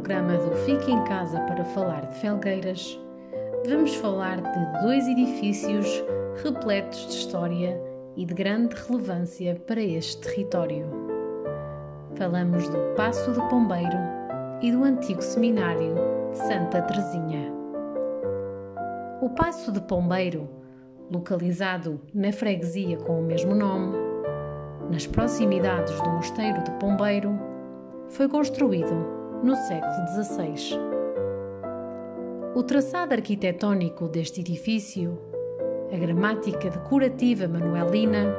programa do Fique em Casa para falar de Felgueiras, vamos falar de dois edifícios repletos de história e de grande relevância para este território. Falamos do Paço de Pombeiro e do antigo seminário de Santa Teresinha. O Paço de Pombeiro, localizado na freguesia com o mesmo nome, nas proximidades do Mosteiro de Pombeiro, foi construído no século XVI. O traçado arquitetónico deste edifício, a gramática decorativa manuelina,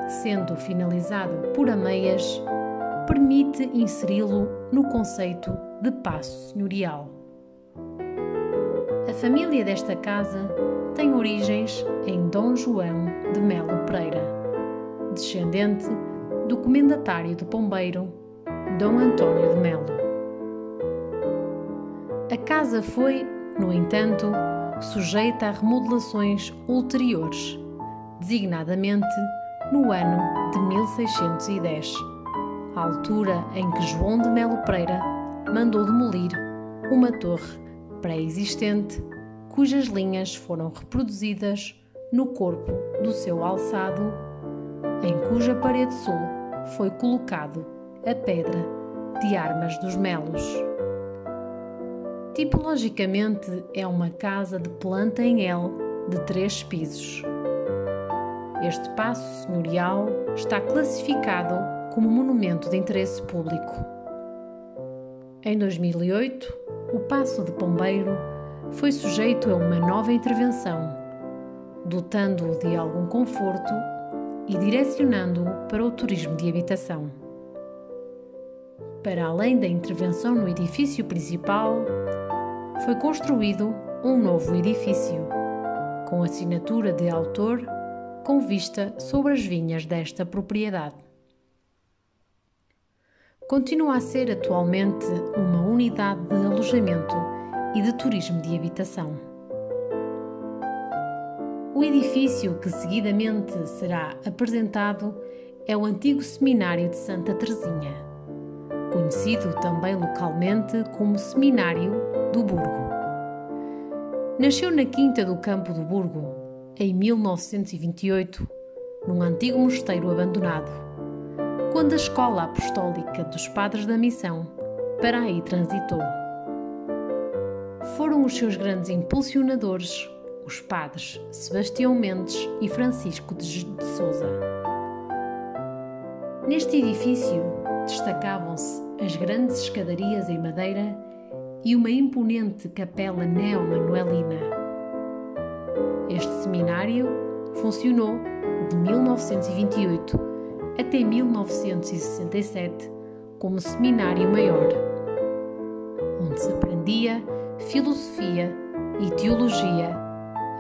sendo finalizado por ameias, permite inseri-lo no conceito de paço senhorial. A família desta casa tem origens em Dom João de Melo Pereira, descendente do comendatário de Pombeiro, Dom António de Melo. A casa foi, no entanto, sujeita a remodelações ulteriores, designadamente no ano de 1610, à altura em que João de Melo Pereira mandou demolir uma torre pré-existente, cujas linhas foram reproduzidas no corpo do seu alçado, em cuja parede sul foi colocado a pedra de Armas dos Melos. Tipologicamente é uma casa de planta em L de 3 pisos. Este paço senhorial está classificado como monumento de interesse público. Em 2008, o Paço de Pombeiro foi sujeito a uma nova intervenção, dotando-o de algum conforto e direcionando-o para o turismo de habitação. Para além da intervenção no edifício principal, foi construído um novo edifício, com assinatura de autor, com vista sobre as vinhas desta propriedade. Continua a ser atualmente uma unidade de alojamento e de turismo de habitação. O edifício que seguidamente será apresentado é o antigo seminário de Santa Teresinha, conhecido também localmente como Seminário do Burgo. Nasceu na Quinta do Campo do Burgo, em 1928, num antigo mosteiro abandonado, quando a Escola Apostólica dos Padres da Missão para aí transitou. Foram os seus grandes impulsionadores os padres Sebastião Mendes e Francisco de Sousa. Neste edifício destacavam-se as grandes escadarias em madeira e uma imponente capela neo-manuelina. Este seminário funcionou de 1928 até 1967 como seminário maior, onde se aprendia filosofia e teologia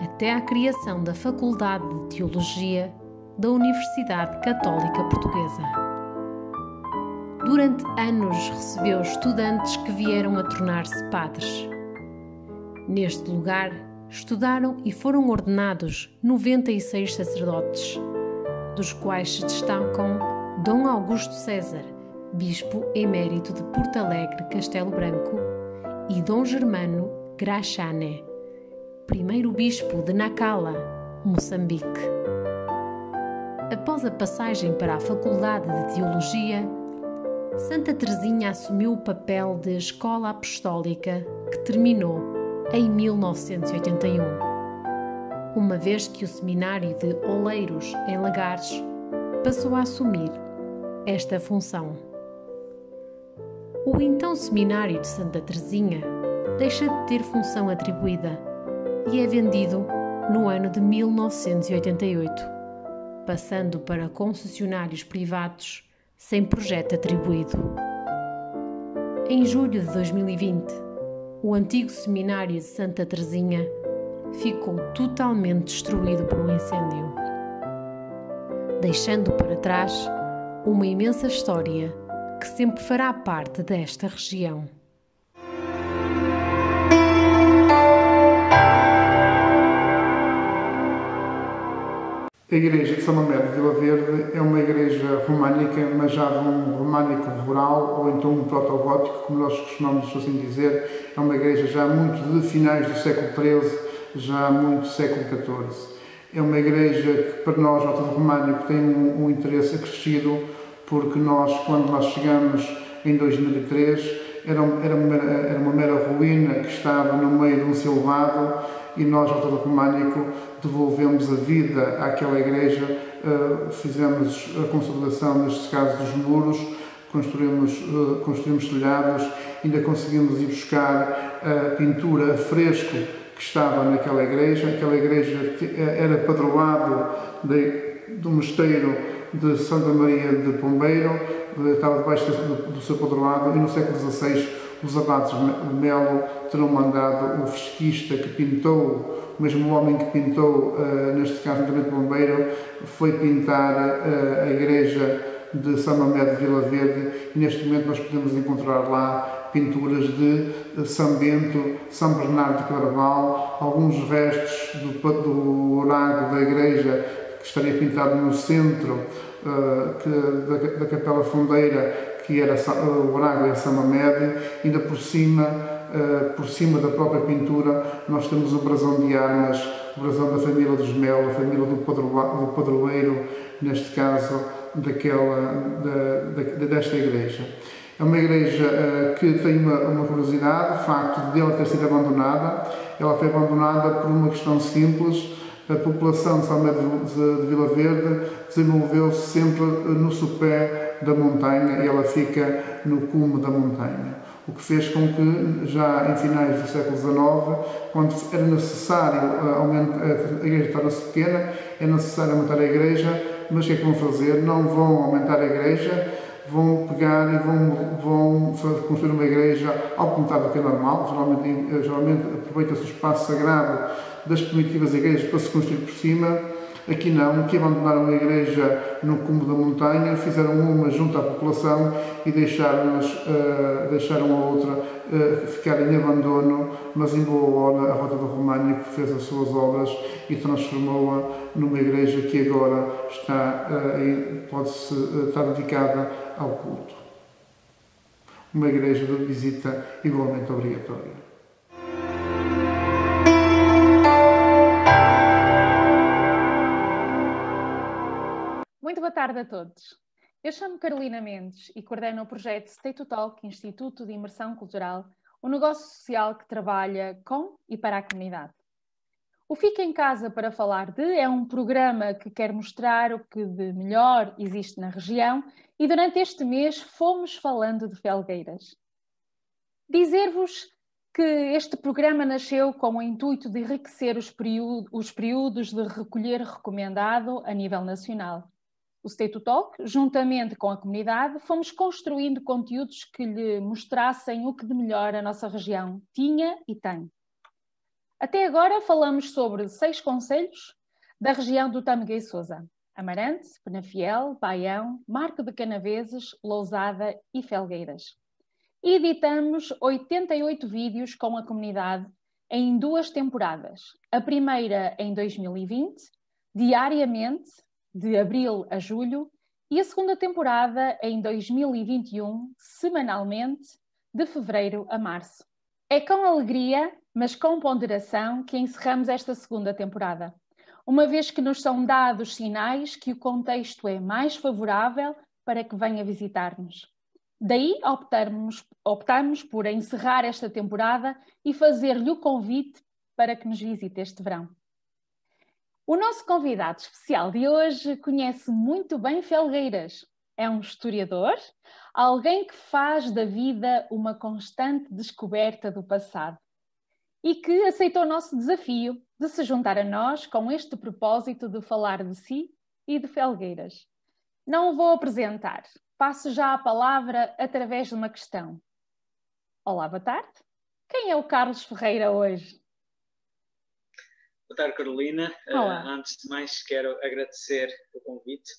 até à criação da Faculdade de Teologia da Universidade Católica Portuguesa. Durante anos recebeu estudantes que vieram a tornar-se padres. Neste lugar estudaram e foram ordenados 96 sacerdotes, dos quais se destacam Dom Augusto César, bispo emérito de Porto Alegre, Castelo Branco, e Dom Germano Graxane, primeiro bispo de Nacala, Moçambique. Após a passagem para a Faculdade de Teologia, Santa Teresinha assumiu o papel de Escola Apostólica, que terminou em 1981, uma vez que o seminário de Oleiros, em Lagares, passou a assumir esta função. O então seminário de Santa Teresinha deixa de ter função atribuída e é vendido no ano de 1988, passando para concessionários privados sem projeto atribuído. Em julho de 2020, o antigo seminário de Santa Teresinha ficou totalmente destruído por um incêndio, deixando para trás uma imensa história que sempre fará parte desta região. A igreja de São Mamede de Vila Verde é uma igreja românica, mas já de um românico rural, ou então um protogótico, como nós costumamos assim dizer. É uma igreja já muito de finais do século XIII, já muito do século XIV. É uma igreja que para nós, ao todo românico, tem um interesse acrescido, porque nós, quando nós chegamos em 2003, era uma mera ruína que estava no meio de um silvado, e nós, ao todo românico, devolvemos a vida àquela igreja, fizemos a consolidação, neste caso, dos muros, construímos telhados, ainda conseguimos ir buscar a pintura a fresco que estava naquela igreja. Aquela igreja era padroado do mosteiro de Santa Maria de Pombeiro, estava debaixo do seu padroado, e no século XVI os abades de Melo terão mandado o fresquista que pintou, o mesmo homem que pintou, neste caso, Santa Maria de Pombeiro, foi pintar a igreja de São Mamede de Vila Verde, e neste momento nós podemos encontrar lá pinturas de São Bento, São Bernardo de Claraval, alguns restos do oráculo da igreja que estaria pintado no centro da capela fundeira, que era o oráculo e São Mamede. Ainda por cima da própria pintura, nós temos o brasão de armas, o brasão da família dos Melo, a família do padroeiro, neste caso, desta igreja. É uma igreja que tem uma curiosidade, o facto de ela ter sido abandonada. Ela foi abandonada por uma questão simples. A população de São Mamede de Vila Verde desenvolveu-se sempre no sopé da montanha, e ela fica no cume da montanha. O que fez com que, já em finais do século XIX, quando era necessário aumentar, a igreja torna-se pequena, é necessário aumentar a igreja, mas o que é que vão fazer? Não vão aumentar a igreja, vão pegar e vão construir uma igreja ao contrário do que é normal. Geralmente aproveita-se o espaço sagrado das primitivas igrejas para se construir por cima. Aqui não, aqui abandonaram a igreja no cume da montanha, fizeram uma junto à população e deixaram a outra ficar em abandono, mas em boa hora a Rota do Românico fez as suas obras e transformou-a numa igreja que agora pode-se estar dedicada ao culto. Uma igreja de visita igualmente obrigatória. Muito boa tarde a todos. Eu chamo-me Carolina Mendes e coordeno o projeto Stay to Talk, Instituto de Imersão Cultural, um negócio social que trabalha com e para a comunidade. O Fica em Casa para Falar de é um programa que quer mostrar o que de melhor existe na região, e durante este mês fomos falando de Felgueiras. Dizer-vos que este programa nasceu com o intuito de enriquecer os períodos de recolher recomendado a nível nacional. O Stay to Talk, juntamente com a comunidade, fomos construindo conteúdos que lhe mostrassem o que de melhor a nossa região tinha e tem. Até agora falamos sobre 6 concelhos da região do Tâmega e Sousa: Amarante, Penafiel, Baião, Marco de Canaveses, Lousada e Felgueiras. E editamos 88 vídeos com a comunidade em 2 temporadas. A primeira em 2020, diariamente, de abril a julho, e a segunda temporada em 2021, semanalmente, de fevereiro a março. É com alegria, mas com ponderação, que encerramos esta segunda temporada, uma vez que nos são dados sinais que o contexto é mais favorável para que venha visitar-nos. Daí optamos por encerrar esta temporada e fazer-lhe o convite para que nos visite este verão. O nosso convidado especial de hoje conhece muito bem Felgueiras. É um historiador, alguém que faz da vida uma constante descoberta do passado e que aceitou o nosso desafio de se juntar a nós com este propósito de falar de si e de Felgueiras. Não o vou apresentar, passo já a palavra através de uma questão. Olá, boa tarde. Quem é o Carlos Ferreira hoje? Boa tarde, Carolina. Antes de mais, quero agradecer o convite.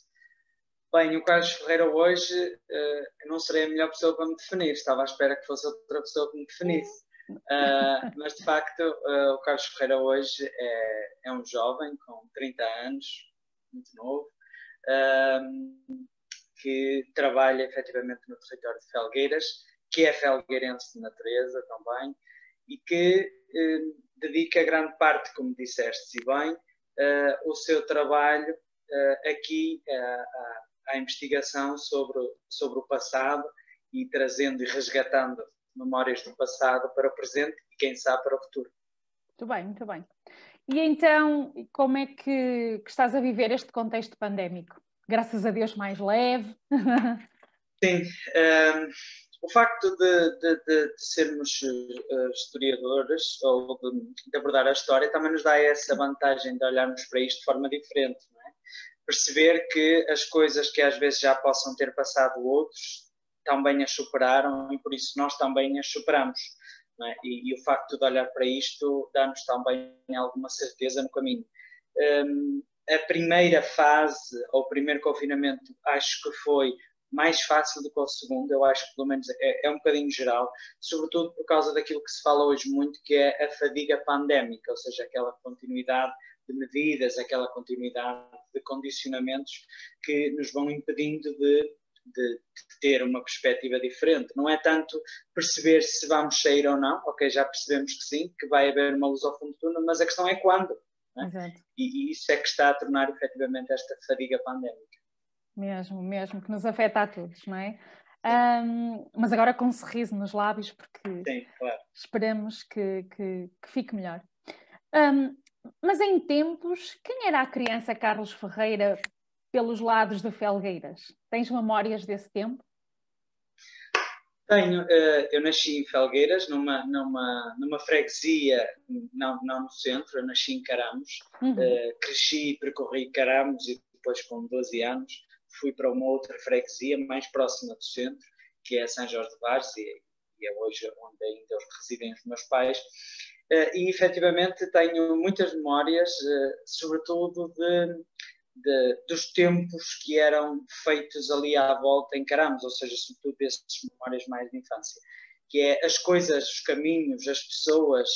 Bem, o Carlos Ferreira hoje, eu não serei a melhor pessoa para me definir. Estava à espera que fosse outra pessoa que me definisse. Mas, de facto, o Carlos Ferreira hoje é um jovem com 30 anos, muito novo, que trabalha efetivamente no território de Felgueiras, que é felgueirense de natureza também, e que dedica grande parte, como disseste, e bem, o seu trabalho aqui à investigação sobre o passado e trazendo e resgatando memórias do passado para o presente e, quem sabe, para o futuro. Muito bem, muito bem. E então, como é que estás a viver este contexto pandémico? Graças a Deus mais leve? Sim, o facto de sermos historiadores ou de abordar a história também nos dá essa vantagem de olharmos para isto de forma diferente, não é? Perceber que as coisas que às vezes já possam ter passado outros também as superaram e por isso nós também as superamos, não é? E o facto de olhar para isto dá-nos também alguma certeza no caminho. A primeira fase, ou o primeiro confinamento, acho que foi mais fácil do que o segundo, eu acho que pelo menos é um bocadinho geral, sobretudo por causa daquilo que se fala hoje muito, que é a fadiga pandémica, ou seja, aquela continuidade de medidas, aquela continuidade de condicionamentos que nos vão impedindo de ter uma perspectiva diferente. Não é tanto perceber se vamos sair ou não, ok, já percebemos que sim, que vai haver uma luz ao fundo do túnel, mas a questão é quando. Não é? E isso é que está a tornar efetivamente esta fadiga pandémica. Mesmo, que nos afeta a todos, não é? Mas agora com um sorriso nos lábios, porque sim, claro. Esperamos que fique melhor. Mas em tempos, quem era a criança Carlos Ferreira pelos lados de Felgueiras? Tens memórias desse tempo? Tenho. Eu nasci em Felgueiras, numa freguesia, não no centro, eu nasci em Caramos. Cresci e percorri Caramos e depois com 12 anos fui para uma outra freguesia mais próxima do centro, que é São Jorge de Varzim, e é hoje onde ainda residem os meus pais. E efetivamente tenho muitas memórias, sobretudo dos tempos que eram feitos ali à volta em Caramos, ou seja, sobretudo desses memórias mais de infância, que é as coisas, os caminhos, as pessoas,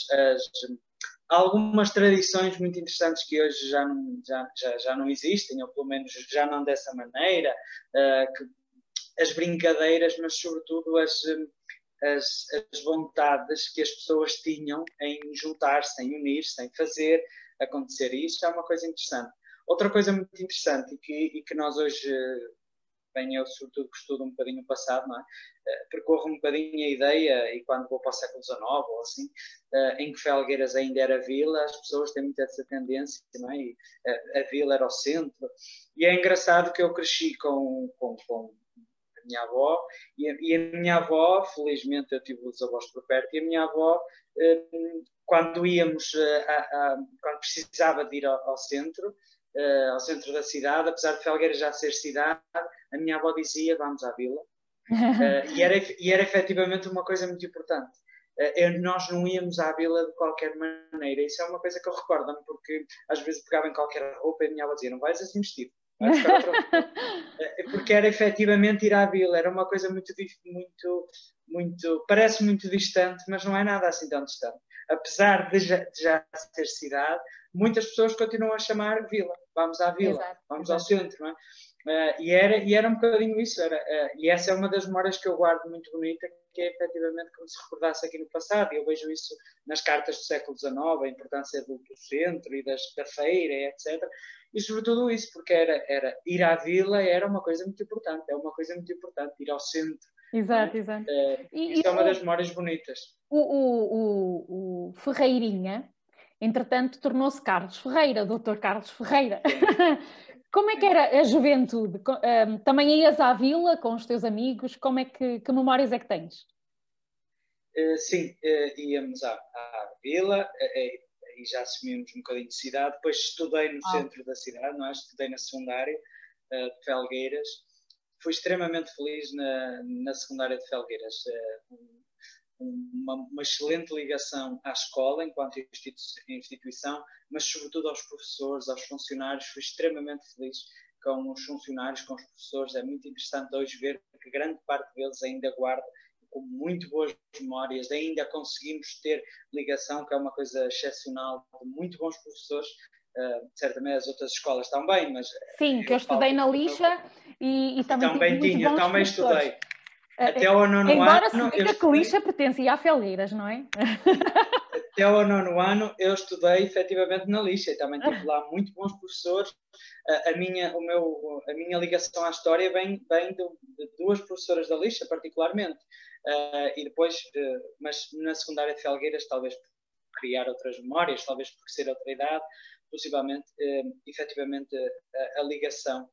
algumas tradições muito interessantes que hoje já não existem, ou pelo menos já não dessa maneira, as brincadeiras, mas sobretudo as vontades que as pessoas tinham em juntar-se, em unir-se, em fazer acontecer isso, é uma coisa interessante. Outra coisa muito interessante e que nós hoje, bem, eu sobretudo que estudo um bocadinho o passado, não é? Percorro um bocadinho a ideia, e quando vou para o século XIX ou assim, em que Felgueiras ainda era vila, as pessoas têm muita essa tendência, não é? E a vila era o centro, e é engraçado que eu cresci com a minha avó, e a minha avó, felizmente eu tive os avós por perto, e a minha avó, quando íamos, quando precisava de ir ao centro da cidade, apesar de Felgueiras já ser cidade, a minha avó dizia, vamos à vila. E era efetivamente uma coisa muito importante. Nós não íamos à vila de qualquer maneira. Isso é uma coisa que eu recordo-me, porque às vezes pegava em qualquer roupa e a minha avó dizia, não vais assim vestido, vais buscar outra roupa. Porque era efetivamente ir à vila, era uma coisa muito, parece muito distante, mas não é nada assim tão distante. Apesar de já ser cidade, muitas pessoas continuam a chamar vila. Vamos à vila, exato, vamos exato. ao centro, não é? E era um bocadinho isso. E essa é uma das memórias que eu guardo muito bonita, que é efetivamente como se recordasse aqui no passado. E eu vejo isso nas cartas do século XIX, a importância do centro e da feira, etc. E sobretudo isso, porque era ir à vila era uma coisa muito importante. É uma coisa muito importante, ir ao centro. Exato, exato. Isso é uma das memórias bonitas. O Ferreirinha, entretanto, tornou-se Carlos Ferreira, Dr. Carlos Ferreira. Como é que era a juventude? Também ias à vila com os teus amigos? Como é que memórias é que tens? Sim, íamos à vila e já assumimos um bocadinho de cidade. Depois estudei no centro da cidade, não é? Estudei na secundária de Felgueiras. Fui extremamente feliz na secundária de Felgueiras. Uma excelente ligação à escola enquanto instituição, mas sobretudo aos professores, aos funcionários. Fui extremamente feliz com os funcionários, com os professores. É muito interessante hoje ver que grande parte deles ainda guarda com muito boas memórias, ainda conseguimos ter ligação, que é uma coisa excepcional, de muito bons professores, certamente as outras escolas também, mas... Sim, que eu estudei na Lixa e também tive muito bons também professores. estudei. Até ao nono Embora ano... se diga que Lixa pertencia a Felgueiras, não é? Até ao nono ano eu estudei efetivamente na Lixa e também tive lá muito bons professores. A minha ligação à história vem de duas professoras da Lixa, particularmente. E depois, mas na secundária de Felgueiras, talvez por criar outras memórias, talvez por ser outra idade, possivelmente, efetivamente, a ligação.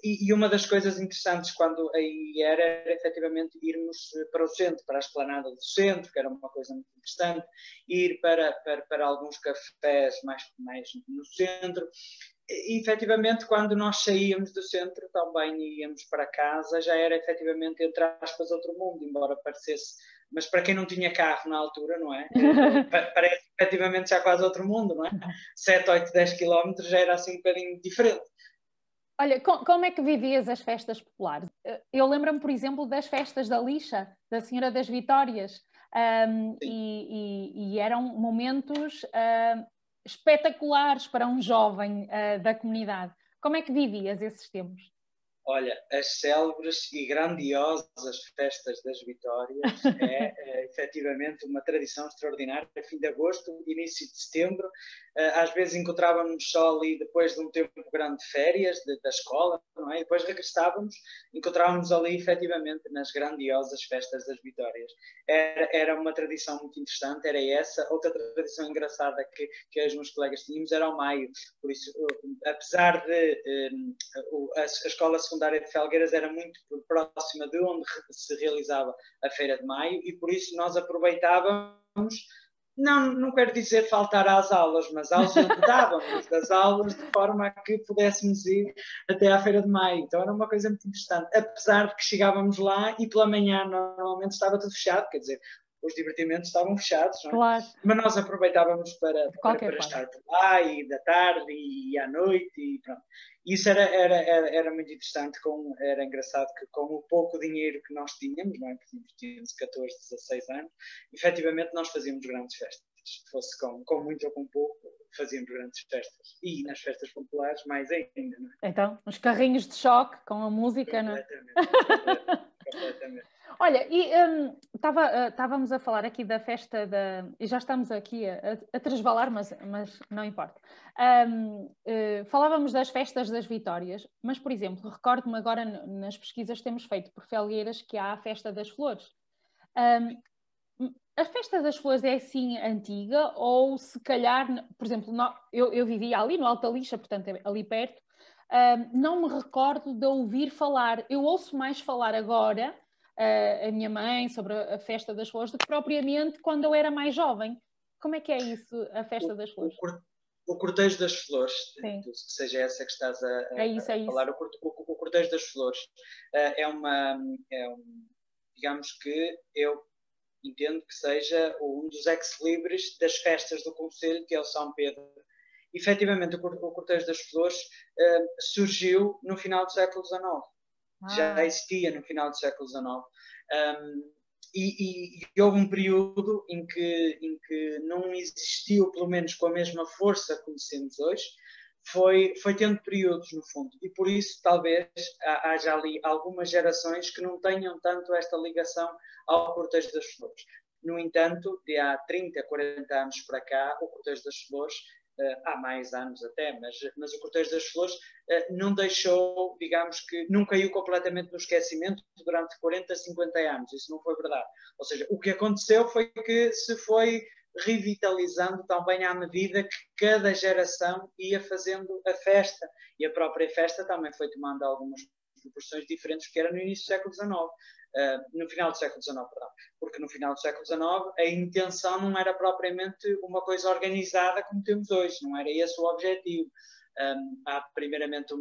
E uma das coisas interessantes quando aí era efetivamente irmos para o centro, para a esplanada do centro, que era uma coisa muito interessante, ir para alguns cafés mais no centro. E efetivamente, quando nós saíamos do centro, também íamos para casa, já era efetivamente, entre aspas, outro mundo, embora parecesse, mas para quem não tinha carro na altura, não é? Parece efetivamente já quase outro mundo, não é? 7, 8, 10 quilómetros já era assim um bocadinho diferente. Olha, como é que vivias as festas populares? Eu lembro-me, por exemplo, das festas da Lixa, da Senhora das Vitórias, e eram momentos espetaculares para um jovem da comunidade. Como é que vivias esses tempos? Olha, as célebres e grandiosas festas das Vitórias é efetivamente uma tradição extraordinária. A fim de agosto, início de setembro, às vezes encontrávamos só ali depois de um tempo grande de férias da escola, não é? E depois regressávamos, encontrávamos ali efetivamente nas grandiosas festas das Vitórias. Era uma tradição muito interessante, era essa. Outra tradição engraçada que os meus colegas tínhamos era o maio. Por isso, apesar de a escola secundária de Felgueiras era muito próxima de onde se realizava a Feira de Maio e por isso nós aproveitávamos, não quero dizer faltar às aulas, mas ausentávamos das aulas de forma a que pudéssemos ir até à Feira de Maio. Então era uma coisa muito interessante, apesar de que chegávamos lá e pela manhã normalmente estava tudo fechado, quer dizer, os divertimentos estavam fechados, não é? Claro. Mas nós aproveitávamos para estar por lá e da tarde e à noite e pronto. Isso era muito interessante, era engraçado que com o pouco dinheiro que nós tínhamos, não é? Porque tínhamos 14, 16 anos, efetivamente nós fazíamos grandes festas. Se fosse com muito ou com pouco, fazíamos grandes festas. E nas festas populares mais ainda, não é? Então, os carrinhos de choque com a música, não é? Completamente. Olha, e estávamos a falar aqui da festa e já estamos aqui a tresvalar, mas não importa. Falávamos das festas das Vitórias, mas, por exemplo, recordo-me agora nas pesquisas que temos feito por Felgueiras que há a festa das flores. A festa das flores é assim antiga ou se calhar, por exemplo, eu vivia ali no Alta Lixa, portanto ali perto, não me recordo de ouvir falar. Eu ouço mais falar agora a minha mãe sobre a festa das flores do que propriamente quando eu era mais jovem. Como é que é isso, a festa das flores? O cortejo das flores, seja essa que estás a falar, o cortejo das flores digamos que eu entendo que seja um dos ex-libris das festas do Conselho, que é o São Pedro. Efetivamente, o cortejo das flores surgiu no final do século XIX. Já existia no final do século XIX. E houve um período em que não existiu, pelo menos com a mesma força que conhecemos hoje, foi tendo períodos, no fundo. E por isso, talvez, haja ali algumas gerações que não tenham tanto esta ligação ao cortejo das flores. No entanto, de há 30, 40 anos para cá, o cortejo das flores, há mais anos até, mas o cortejo das flores não deixou, digamos que, não caiu completamente no esquecimento durante 40, 50 anos. Isso não foi verdade. Ou seja, o que aconteceu foi que se foi revitalizando também à medida que cada geração ia fazendo a festa. E a própria festa também foi tomando algumas proporções diferentes que era no início do século XIX. No final do século XIX, perdão. Porque no final do século XIX a intenção não era propriamente uma coisa organizada como temos hoje, não era esse o objetivo. Há primeiramente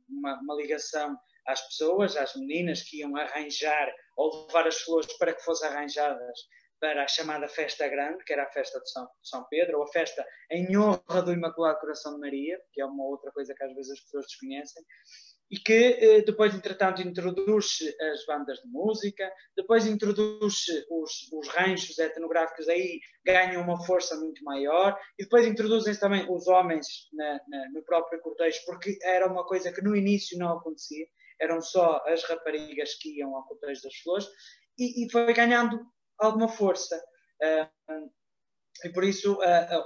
uma ligação às pessoas, às meninas que iam arranjar ou levar as flores para que fossem arranjadas para a chamada festa grande, que era a festa de São Pedro, ou a festa em honra do Imaculado Coração de Maria, que é uma outra coisa que às vezes as pessoas desconhecem. e que depois, entretanto, introduz-se as bandas de música, depois introduz-se os ranchos etnográficos, aí ganham uma força muito maior, e depois introduzem-se também os homens no próprio cortejo, porque era uma coisa que no início não acontecia, eram só as raparigas que iam ao cortejo das flores, e foi ganhando alguma força. E por isso,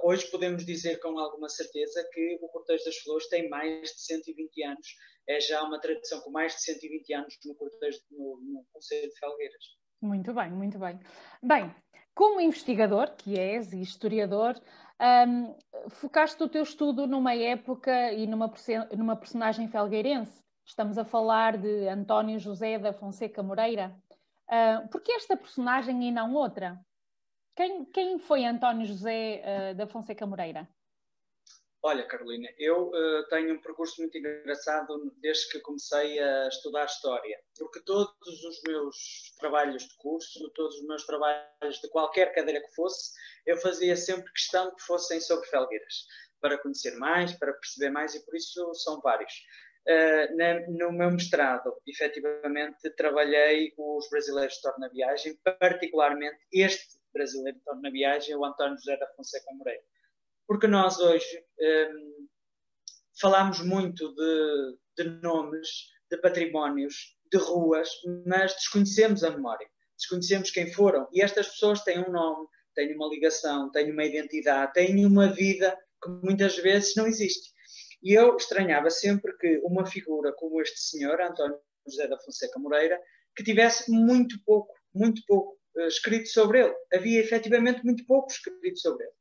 hoje podemos dizer com alguma certeza que o Cortejo das Flores tem mais de 120 anos. É já uma tradição com mais de 120 anos no cortejo no Concelho de Felgueiras. Muito bem, muito bem. Bem, como investigador que és e historiador, focaste o teu estudo numa época e numa personagem felgueirense. Estamos a falar de António José da Fonseca Moreira. Por que esta personagem e não outra? Quem foi António José da Fonseca Moreira? Olha, Carolina, eu tenho um percurso muito engraçado desde que comecei a estudar História, porque todos os meus trabalhos de curso, todos os meus trabalhos de qualquer cadeira que fosse, eu fazia sempre questão que fossem sobre Felgueiras, para conhecer mais, para perceber mais, e por isso são vários. No meu mestrado, efetivamente, trabalhei os brasileiros de torna-viagem, particularmente este brasileiro de torna-viagem, o António José da Fonseca Moreira. Porque nós hoje falamos muito de nomes, de patrimónios, de ruas, mas desconhecemos a memória, desconhecemos quem foram. E estas pessoas têm um nome, têm uma ligação, têm uma identidade, têm uma vida que muitas vezes não existe. E eu estranhava sempre que uma figura como este senhor, António José da Fonseca Moreira, que tivesse muito pouco escrito sobre ele. Havia efetivamente muito pouco escrito sobre ele.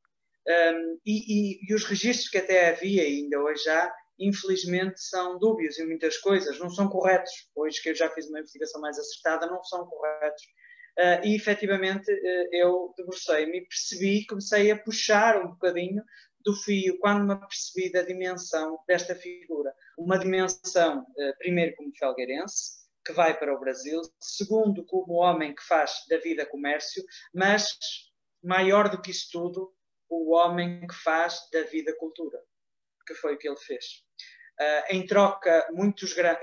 E os registros que até havia, e ainda hoje há, infelizmente são dúbios em muitas coisas, não são corretos. Hoje que eu já fiz uma investigação mais acertada, não são corretos. E efetivamente eu debrucei-me e percebi, comecei a puxar um bocadinho do fio quando me apercebi da dimensão desta figura. Uma dimensão, primeiro como felgueirense, que vai para o Brasil, segundo como homem que faz da vida comércio, mas maior do que isso tudo, o homem que faz da vida cultura, que foi o que ele fez. Em troca,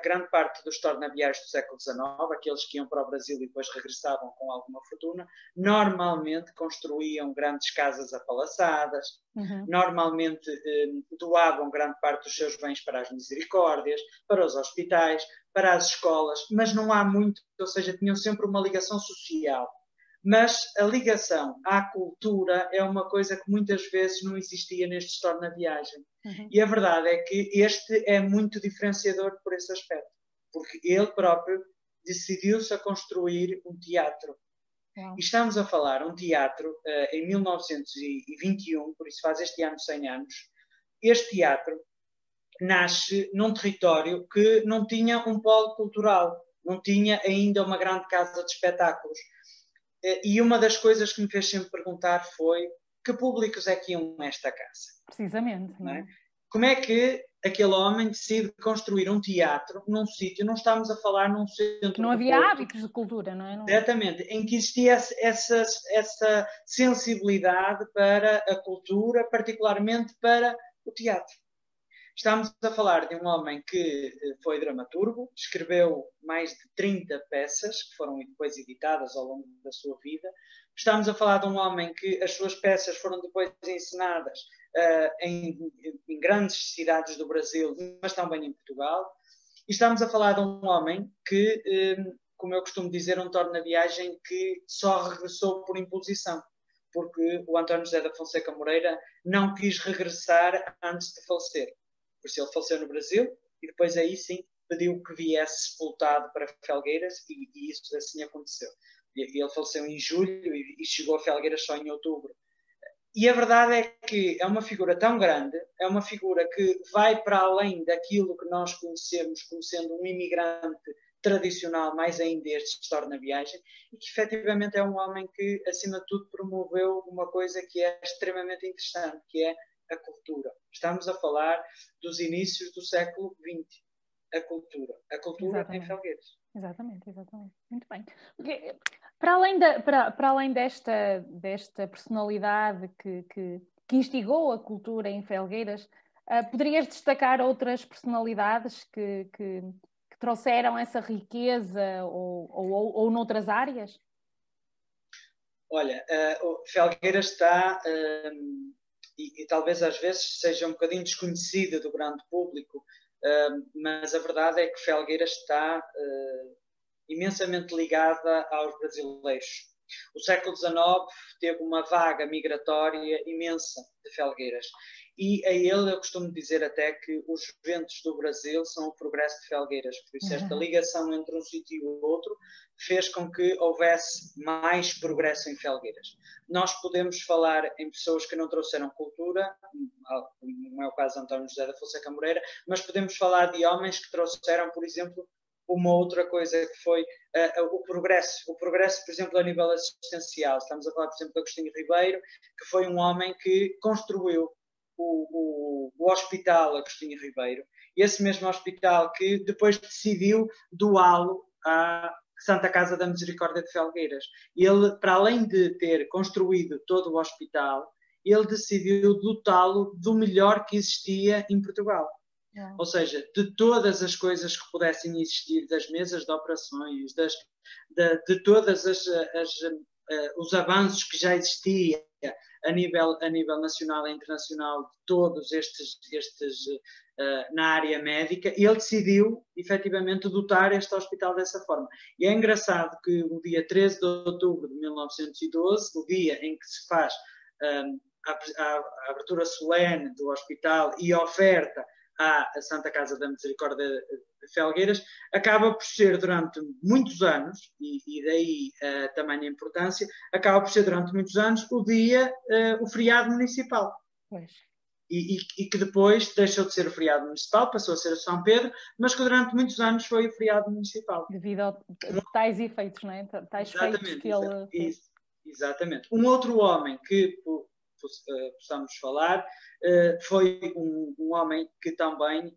grande parte dos tornaviários do século XIX, aqueles que iam para o Brasil e depois regressavam com alguma fortuna, normalmente construíam grandes casas apalaçadas, normalmente doavam grande parte dos seus bens para as misericórdias, para os hospitais, para as escolas, mas não há muito, ou seja, tinham sempre uma ligação social. Mas a ligação à cultura é uma coisa que muitas vezes não existia nestes torna-viagem. E a verdade é que este é muito diferenciador por esse aspecto, porque ele próprio decidiu-se a construir um teatro. E estamos a falar um teatro em 1921, por isso faz este ano 100 anos. Este teatro nasce num território que não tinha um polo cultural, não tinha ainda uma grande casa de espetáculos. E uma das coisas que me fez sempre perguntar foi que públicos é que iam a esta casa? Precisamente. Não é? Como é que aquele homem decide construir um teatro num sítio, não estamos a falar num centro que não havia hábitos de cultura, não é? Exatamente, em que existia essa sensibilidade para a cultura, particularmente para o teatro. Estamos a falar de um homem que foi dramaturgo, escreveu mais de 30 peças, que foram depois editadas ao longo da sua vida. Estamos a falar de um homem que as suas peças foram depois encenadas em grandes cidades do Brasil, mas também em Portugal. E estamos a falar de um homem que, como eu costumo dizer, um torna-viagem que só regressou por imposição, porque o António José da Fonseca Moreira não quis regressar antes de falecer. Por isso ele faleceu no Brasil e depois aí sim pediu que viesse sepultado para Felgueiras e isso assim aconteceu. Ele faleceu em julho e chegou a Felgueiras só em outubro. E a verdade é que é uma figura tão grande, é uma figura que vai para além daquilo que nós conhecemos como sendo um imigrante tradicional, mais ainda estes torna-viagem, e que efetivamente é um homem que, acima de tudo, promoveu uma coisa que é extremamente interessante, que é a cultura. Estamos a falar dos inícios do século XX. A cultura em Felgueiras. Exatamente. Muito bem. Porque, para além desta personalidade que instigou a cultura em Felgueiras, poderias destacar outras personalidades que trouxeram essa riqueza ou noutras áreas? Olha, Felgueiras está, e talvez às vezes seja um bocadinho desconhecida do grande público, mas a verdade é que Felgueiras está imensamente ligada aos brasileiros. O século XIX teve uma vaga migratória imensa de Felgueiras. E a ele eu costumo dizer até que os ventos do Brasil são o progresso de Felgueiras. Por isso esta ligação entre um sítio e o outro fez com que houvesse mais progresso em Felgueiras. Nós podemos falar em pessoas que não trouxeram cultura, não é o caso de António José da Fonseca Moreira, mas podemos falar de homens que trouxeram, por exemplo, uma outra coisa que foi o progresso, por exemplo, a nível assistencial. Estamos a falar, por exemplo, de Agostinho Ribeiro, que foi um homem que construiu o Hospital Agostinho Ribeiro, e esse mesmo hospital que depois decidiu doá-lo à Santa Casa da Misericórdia de Felgueiras. Ele, para além de ter construído todo o hospital, ele decidiu dotá-lo do melhor que existia em Portugal. Ou seja, de todas as coisas que pudessem existir, das mesas de operações, de todos os avanços que já existiam a nível nacional e internacional, de todos estes na área médica, e ele decidiu, efetivamente, dotar este hospital dessa forma. E é engraçado que o dia 13 de outubro de 1912, o dia em que se faz a abertura solene do hospital e a oferta à Santa Casa da Misericórdia de Felgueiras, acaba por ser durante muitos anos, e daí também a importância, acaba por ser durante muitos anos o feriado municipal. Pois. E que depois deixou de ser o feriado municipal, passou a ser o São Pedro, mas que durante muitos anos foi o feriado municipal. Devido a tais efeitos, não é? Tais feitos que ele fez. Exatamente. Um outro homem que possamos falar foi um homem que também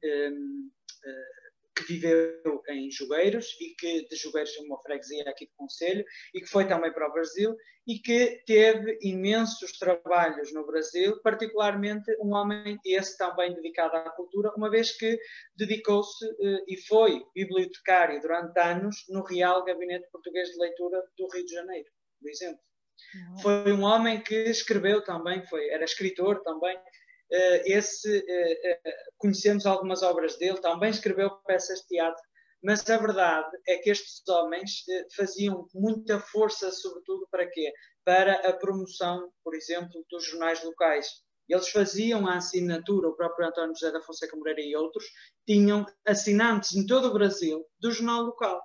que viveu em Jogueiros, e que de Jogueiros é uma freguesia aqui de Conselho, e que foi também para o Brasil, e que teve imensos trabalhos no Brasil, particularmente um homem esse também dedicado à cultura, uma vez que dedicou-se e foi bibliotecário durante anos no Real Gabinete Português de Leitura do Rio de Janeiro, por exemplo. Foi um homem que escreveu também, era escritor também. Conhecemos algumas obras dele, também escreveu peças de teatro, mas a verdade é que estes homens faziam muita força, sobretudo para quê? Para a promoção, por exemplo, dos jornais locais. Eles faziam a assinatura, o próprio António José da Fonseca Moreira e outros, tinham assinantes em todo o Brasil do jornal local,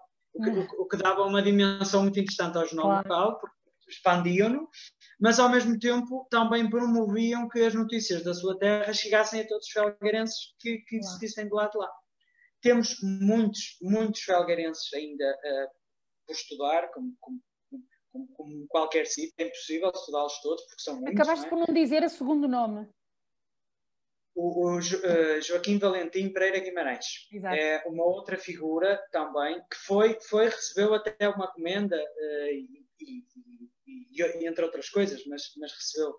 o que dava uma dimensão muito interessante ao jornal local, porque expandiam-no, mas ao mesmo tempo também promoviam que as notícias da sua terra chegassem a todos os felgueirenses que existissem do lado de lá. Temos muitos felgueirenses ainda por estudar, como qualquer sítio, é impossível estudá-los todos, porque são muitos. Acabaste por não dizer o segundo nome. O Joaquim Valentim Pereira Guimarães. Exato. É uma outra figura também que recebeu até uma comenda e entre outras coisas, mas recebeu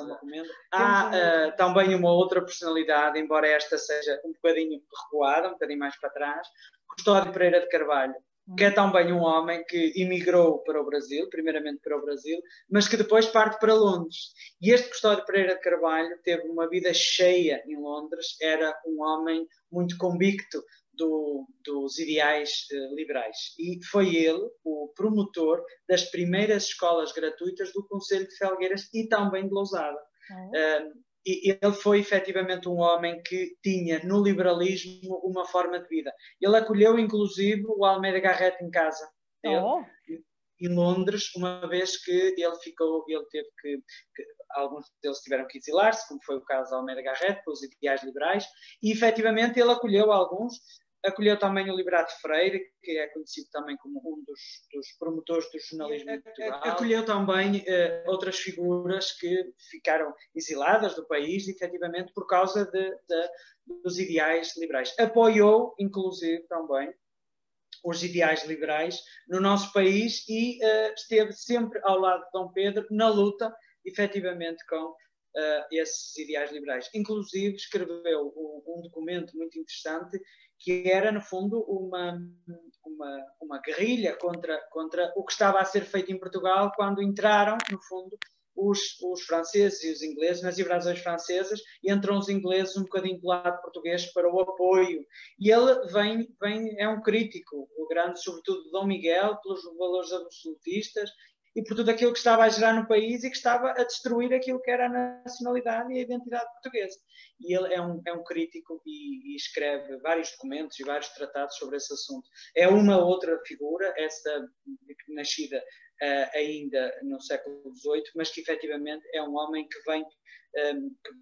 uma comenda. Há também uma outra personalidade, embora esta seja um bocadinho recuada, um bocadinho mais para trás, Custódio Pereira de Carvalho, que é também um homem que emigrou para o Brasil, primeiramente para o Brasil, mas que depois parte para Londres. E este Custódio Pereira de Carvalho teve uma vida cheia em Londres, era um homem muito convicto dos ideais liberais. E foi ele o promotor das primeiras escolas gratuitas do Conselho de Felgueiras e também de Lousada. E ele foi efetivamente um homem que tinha no liberalismo uma forma de vida. Ele acolheu inclusive o Almeida Garrett em casa dele, em Londres, uma vez que ele teve que alguns deles tiveram que exilar-se, como foi o caso de Almeida Garrett, pelos ideais liberais, e efetivamente ele acolheu alguns. Acolheu também o Liberato Freire, que é conhecido também como um dos promotores do jornalismo em Portugal. Acolheu também outras figuras que ficaram exiladas do país, efetivamente, por causa dos ideais liberais. Apoiou, inclusive, também os ideais liberais no nosso país e esteve sempre ao lado de Dom Pedro na luta, efetivamente, com esses ideais liberais. Inclusive escreveu um documento muito interessante que era, no fundo, uma guerrilha contra o que estava a ser feito em Portugal quando entraram, no fundo, os franceses e os ingleses nas invasões francesas, e entram os ingleses um bocadinho do lado português para o apoio. E ele é um crítico, o grande, sobretudo, de Dom Miguel, pelos valores absolutistas e por tudo aquilo que estava a gerar no país e que estava a destruir aquilo que era a nacionalidade e a identidade portuguesa. E ele é um crítico e escreve vários documentos e vários tratados sobre esse assunto. É uma outra figura, essa nascida ainda no século XVIII, mas que efetivamente é um homem que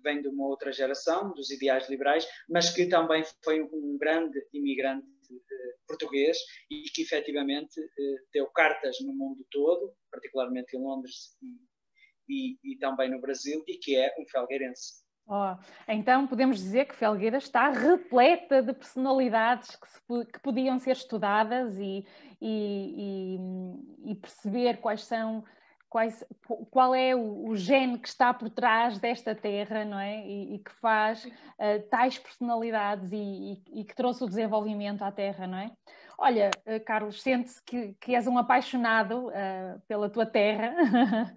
vem de uma outra geração, dos ideais liberais, mas que também foi um grande imigrante português e que efetivamente deu cartas no mundo todo, particularmente em Londres e também no Brasil, e que é um felgueirense. Então podemos dizer que Felgueiras está repleta de personalidades que podiam ser estudadas e perceber qual é o gene que está por trás desta terra, não é? E que faz tais personalidades e que trouxe o desenvolvimento à terra, não é? Olha, Carlos, sente-se que és um apaixonado pela tua terra.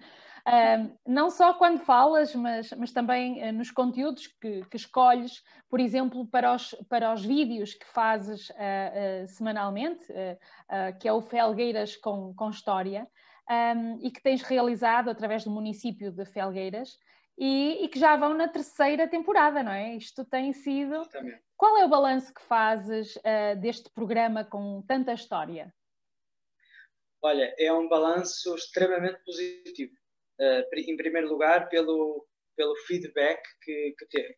Não só quando falas, mas também nos conteúdos que escolhes, por exemplo, para os vídeos que fazes semanalmente, que é o Felgueiras com História, e que tens realizado através do município de Felgueiras, e que já vão na 3ª temporada, não é? Isto tem sido... Exatamente. Qual é o balanço que fazes deste programa com tanta história? Olha, é um balanço extremamente positivo. Em primeiro lugar, pelo feedback que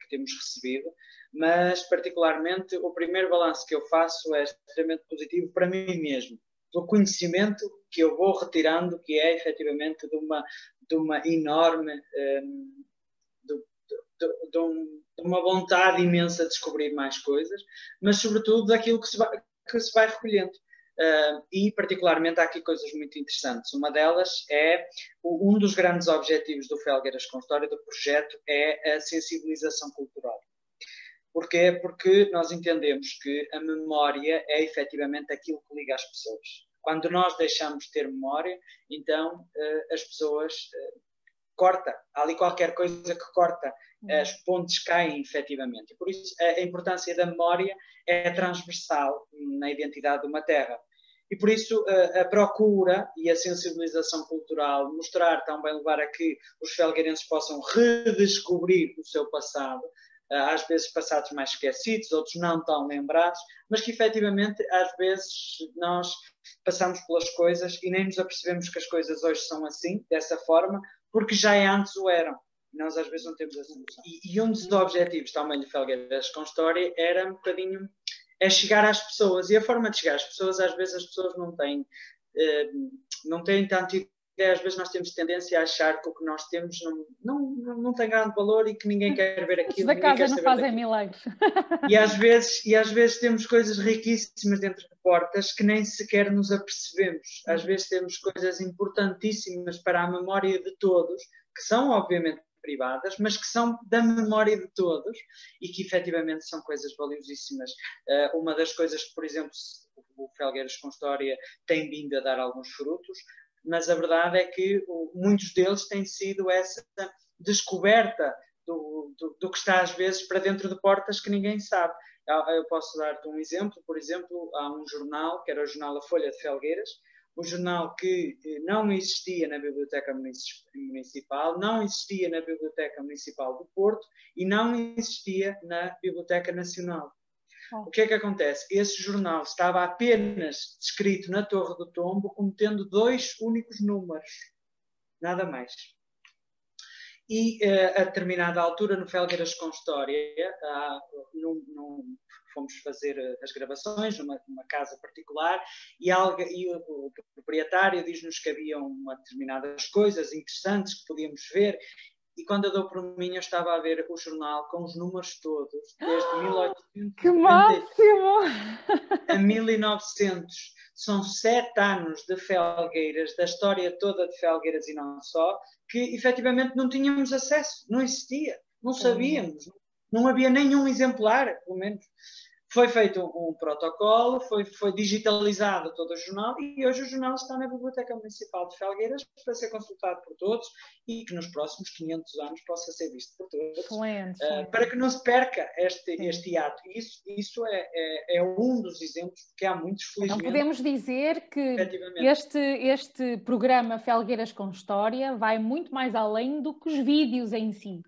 temos recebido, mas particularmente o primeiro balanço que eu faço é extremamente positivo para mim mesmo, pelo conhecimento que eu vou retirando, que é efetivamente de uma enorme, de uma vontade imensa de descobrir mais coisas, mas sobretudo daquilo que se vai recolhendo. E particularmente há aqui coisas muito interessantes. Uma delas é um dos grandes objetivos do Felgueiras com História, do projeto, é a sensibilização cultural. Porquê? Porque nós entendemos que a memória é efetivamente aquilo que liga as pessoas. Quando nós deixamos de ter memória, então as pessoas corta, há ali qualquer coisa que corta, as pontes caem efetivamente. E por isso a importância da memória é transversal na identidade de uma terra. E por isso a procura e a sensibilização cultural, mostrar também, levar a que os felgueirenses possam redescobrir o seu passado, às vezes passados mais esquecidos, outros não tão lembrados, mas que efetivamente às vezes nós passamos pelas coisas e nem nos apercebemos que as coisas hoje são assim, dessa forma, porque já antes o eram. Nós às vezes não temos essa noção. E um dos objetivos também de Felgueiras com História era um bocadinho chegar às pessoas. E a forma de chegar às pessoas, às vezes as pessoas não têm tanto ideia. Às vezes nós temos tendência a achar que o que nós temos não tem grande valor e que ninguém quer ver aquilo. Da casa não fazem milagres. E às vezes temos coisas riquíssimas dentro de portas que nem sequer nos apercebemos. Às vezes temos coisas importantíssimas para a memória de todos, que são obviamente privadas, mas que são da memória de todos e que efetivamente são coisas valiosíssimas. Uma das coisas que, por exemplo, o Felgueiras com História tem vindo a dar alguns frutos, mas a verdade é que muitos deles têm sido essa descoberta do que está às vezes para dentro de portas que ninguém sabe. Eu posso dar-te um exemplo. Por exemplo, há um jornal, que era o jornal A Folha de Felgueiras, um jornal que não existia na Biblioteca Municipal, não existia na Biblioteca Municipal do Porto e não existia na Biblioteca Nacional. O que é que acontece? Esse jornal estava apenas descrito na Torre do Tombo como tendo 2 únicos números, nada mais. E a determinada altura, no Felgueiras com História, fomos fazer as gravações numa casa particular e o proprietário diz-nos que haviam determinadas coisas interessantes que podíamos ver e quando eu dou por mim, eu estava a ver o jornal com os números todos, desde 1890 que máximo! a 1900. São 7 anos de Felgueiras, da história toda de Felgueiras e não só, que efetivamente não tínhamos acesso, não existia, não sabíamos, não havia nenhum exemplar, pelo menos. Foi feito um protocolo, foi digitalizado todo o jornal e hoje o jornal está na Biblioteca Municipal de Felgueiras para ser consultado por todos e que nos próximos 500 anos possa ser visto por todos. Excelente. Para que não se perca este ato. Isso é um dos exemplos, porque há muitos, felizmente. Então podemos dizer que este programa Felgueiras com História vai muito mais além do que os vídeos em si.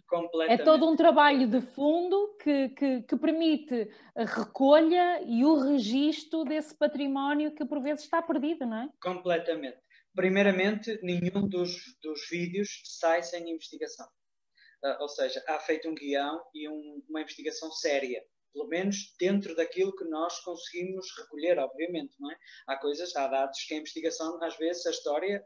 É todo um trabalho de fundo que permite a recolha e o registro desse património que por vezes está perdido, não é? Completamente. Primeiramente, nenhum dos vídeos sai sem investigação. Ou seja, há feito um guião e uma investigação séria. Pelo menos dentro daquilo que nós conseguimos recolher, obviamente, não é? Há dados que a investigação, às vezes, a história,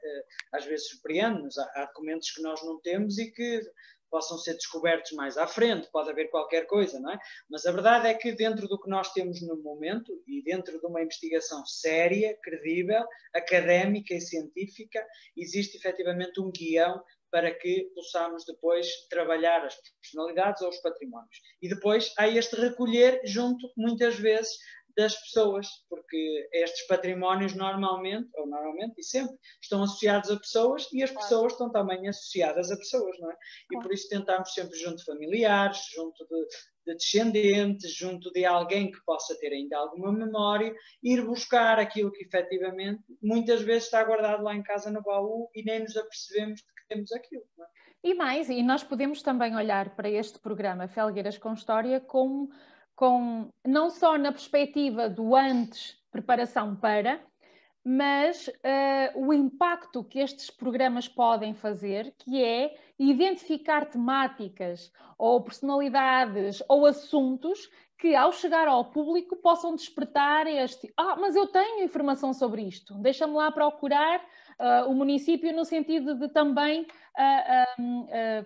às vezes surpreende-nos. Há documentos que nós não temos e que possam ser descobertos mais à frente, pode haver qualquer coisa, não é? Mas a verdade é que dentro do que nós temos no momento e dentro de uma investigação séria, credível, académica e científica, existe efetivamente um guião para que possamos depois trabalhar as personalidades ou os patrimónios. E depois há este recolher junto, muitas vezes, das pessoas, porque estes patrimónios normalmente e sempre, estão associados a pessoas e as pessoas estão também associadas a pessoas, não é? E por isso tentamos sempre junto de familiares, junto de descendentes, junto de alguém que possa ter ainda alguma memória, ir buscar aquilo que efetivamente muitas vezes está guardado lá em casa no baú e nem nos apercebemos de que temos aquilo, não é? E nós podemos também olhar para este programa Felgueiras com História com não só na perspectiva do antes, preparação para, mas o impacto que estes programas podem fazer, que é identificar temáticas ou personalidades ou assuntos que ao chegar ao público possam despertar mas eu tenho informação sobre isto, deixa-me lá procurar o município no sentido de também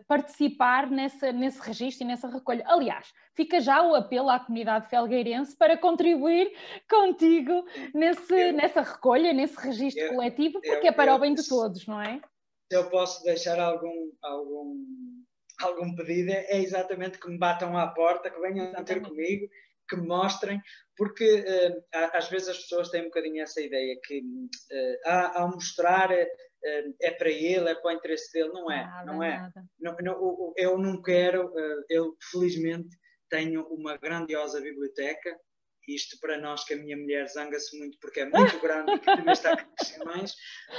participar nesse registro e nessa recolha. Aliás, fica já o apelo à comunidade felgueirense para contribuir contigo nessa recolha, nesse registro coletivo, porque é para o bem de todos, não é? Se eu posso deixar algum pedido, é exatamente que me batam à porta, que venham ter comigo, que me mostrem, porque às vezes as pessoas têm um bocadinho essa ideia que ao mostrar é para ele, é para o interesse dele. Não é, não é. Eu não quero, eu felizmente tenho uma grandiosa biblioteca. Isto para nós, que a minha mulher zanga-se muito porque é muito grande e que também está a crescer mais,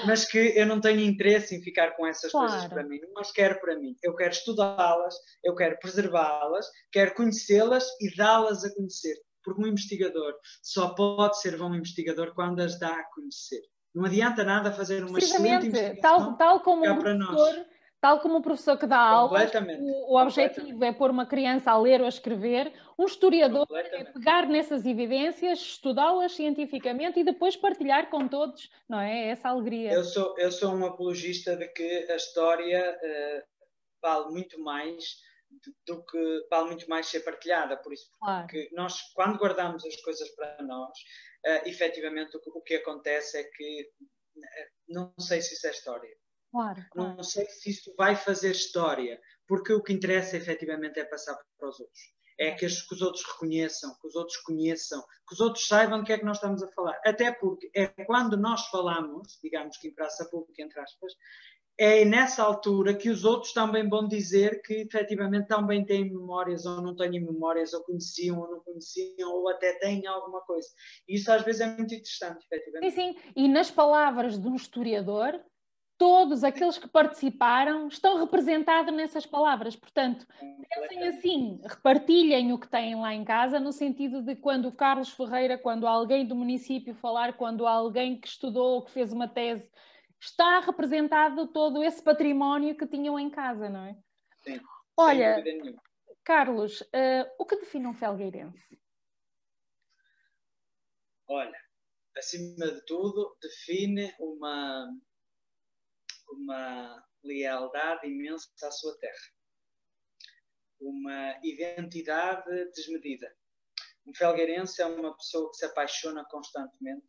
mas que eu não tenho interesse em ficar com essas coisas para mim. Mas quero para mim. Eu quero estudá-las, eu quero preservá-las, quero conhecê-las e dá-las a conhecer. Porque um investigador só pode ser bom investigador quando as dá a conhecer. Não adianta nada fazer uma excelente investigação tal como um professor, tal como o professor que dá aulas, o objetivo é pôr uma criança a ler ou a escrever, um historiador é pegar nessas evidências, estudá-las cientificamente e depois partilhar com todos, não é? Essa alegria. Eu sou um apologista de que a história vale muito mais ser partilhada, por isso, porque nós, quando guardamos as coisas para nós, efetivamente o que acontece é que não sei se isso é história. Claro. Não sei se isso vai fazer história, porque o que interessa efetivamente é passar para os outros. É que os outros reconheçam, que os outros conheçam, que os outros saibam do que é que nós estamos a falar. Até porque é quando nós falamos, digamos que em praça pública, entre aspas, é nessa altura que os outros também vão dizer que efetivamente também têm memórias ou não têm memórias, ou conheciam ou não conheciam, ou até têm alguma coisa. E isso às vezes é muito interessante, efetivamente. Sim, sim. E nas palavras de um historiador, todos aqueles que participaram estão representados nessas palavras. Portanto, pensem assim, repartilhem o que têm lá em casa, no sentido de quando o Carlos Ferreira, quando alguém do município falar, quando alguém que estudou ou que fez uma tese, está representado todo esse património que tinham em casa, não é? Sim, olha, sem dúvida nenhuma. Carlos, o que define um felgueirense? Olha, acima de tudo, define uma lealdade imensa à sua terra. uma identidade desmedida. Um felgueirense é uma pessoa que se apaixona constantemente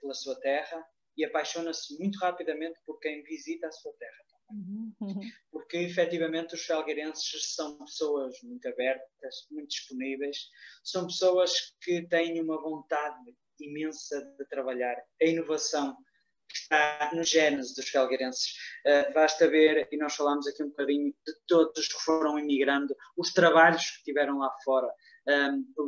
pela sua terra e apaixona-se muito rapidamente por quem visita a sua terra também. Porque, efetivamente, os felgueirenses são pessoas muito abertas, muito disponíveis, são pessoas que têm uma vontade imensa de trabalhar. A inovação está no gênese dos felgueirenses. Basta ver, e nós falámos aqui um bocadinho de todos os que foram imigrando, os trabalhos que tiveram lá fora,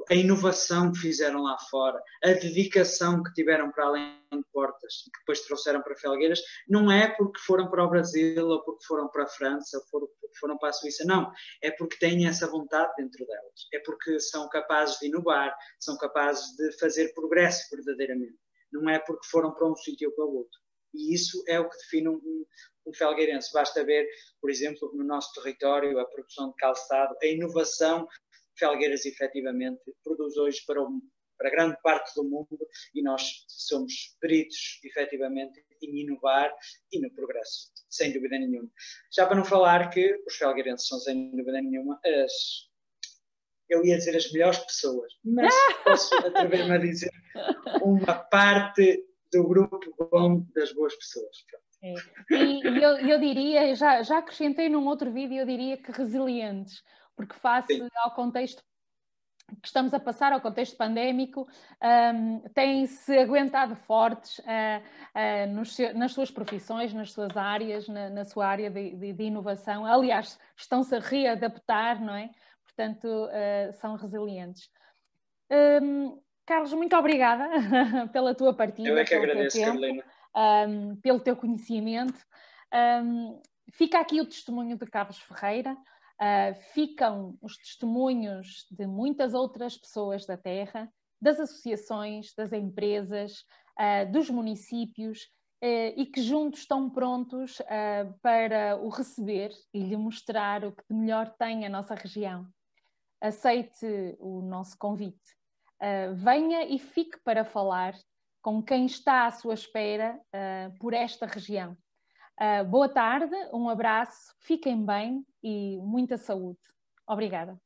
a inovação que fizeram lá fora, a dedicação que tiveram para além de portas, que depois trouxeram para Felgueiras, não é porque foram para o Brasil, ou porque foram para a França, ou porque foram para a Suíça, não. É porque têm essa vontade dentro delas. É porque são capazes de inovar, são capazes de fazer progresso verdadeiramente. Não é porque foram para um sítio ou para o outro. E isso é o que define um felgueirense. Basta ver, por exemplo, no nosso território, a produção de calçado, a inovação que Felgueiras efetivamente produz hoje para grande parte do mundo, e nós somos peritos efetivamente em inovar e no progresso, sem dúvida nenhuma. Já para não falar que os felgueirenses são, sem dúvida nenhuma, eu ia dizer as melhores pessoas, mas posso atrever-me a dizer uma parte do grupo bom das boas pessoas. É. E eu diria, já acrescentei num outro vídeo, eu diria que resilientes, porque face ao contexto que estamos a passar, ao contexto pandémico, têm-se aguentado fortes nas suas profissões, nas suas áreas, na sua área de inovação. Aliás, estão-se a readaptar, não é? Portanto, são resilientes. Carlos, muito obrigada pela tua partilha. Eu é que agradeço, Carolina. Pelo teu conhecimento. Fica aqui o testemunho de Carlos Ferreira. Ficam os testemunhos de muitas outras pessoas da terra, das associações, das empresas, dos municípios, e que juntos estão prontos para o receber e lhe mostrar o que de melhor tem a nossa região. Aceite o nosso convite. Venha e fique para falar com quem está à sua espera por esta região. Boa tarde, um abraço, fiquem bem e muita saúde. Obrigada.